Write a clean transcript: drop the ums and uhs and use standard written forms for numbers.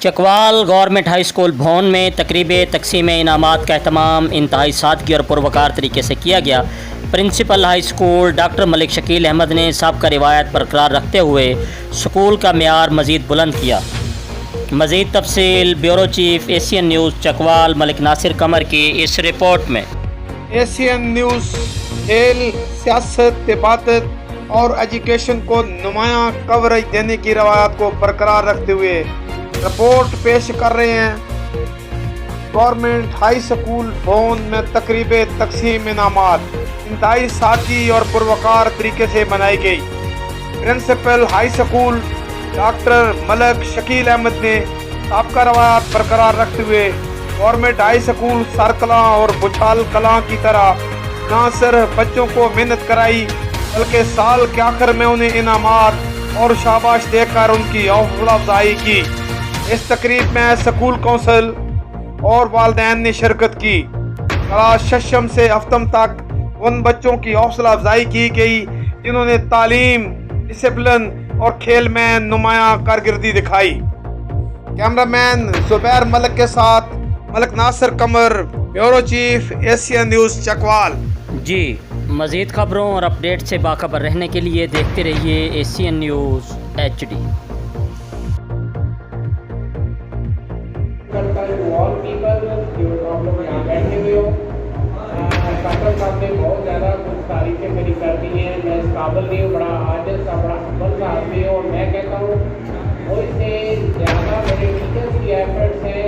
Chakwal government high school भवन में तकरीब तकसीम इनामात का अहतमाम इंतहाई सादगी और पुरवकार तरीके से किया गया। Principal high school doctor Malik Shakeel Ahmad ने सबका रिवायत बरकरार रखते हुए स्कूल का मेयार मज़ीद बुलंद किया। मज़ीद तफसील bureau chief Asian news Chakwal Malik Nasir Qamar की इस रिपोर्ट में। एशियन न्यूज़ खेल, सियासत, इबादत और एजुकेशन को नुमायां कवरेज देने की रवायत को बरकरार रखते हुए रिपोर्ट पेश कर रहे हैं। गवर्नमेंट हाई स्कूल भवन में तकरीब तकसीम इनामात इंतहाई सादगी और पुरवकार तरीके से बनाई गई। Principal high school doctor Malik Shakeel Ahmad ने सबका रवायत बरकरार रखते हुए गवर्नमेंट हाई स्कूल सरकला और बुछाल कलां की तरह न सिर्फ बच्चों को मेहनत कराई बल्कि साल के आखिर में उन्हें इनामात और शाबाश देकर उनकी हौसला अफजाई की। इस तकरीब में स्कूल कौंसिल और वालिदैन ने शिरकत की। क्लास शशम से हफ्तम तक उन बच्चों की हौसला अफजाई की गई जिन्होंने तालीम, डिसिप्लिन और खेल में नुमायां कारकर्दगी दिखाई। कैमरामैन जुबैर मलिक के साथ Malik Nasir Qamar, bureau chief Asian news Chakwal. जी, मज़ीद खबरों और अपडेट से बाखबर रहने के लिए देखते रहिए Asian news HD। All people जो आप लोग यहाँ बैठे हुए हो, डॉक्टर साहब ने बहुत ज़्यादा कुछ तारीफें मेरी कर दी हैं। मैं इस काबिल नहीं हूँ, बड़ा आजिज़ सा, बड़ा हम्बल सा आदमी हूँ और मैं कहता हूँ मुझसे ज़्यादा मेरे टीचर्स की एफर्ट्स हैं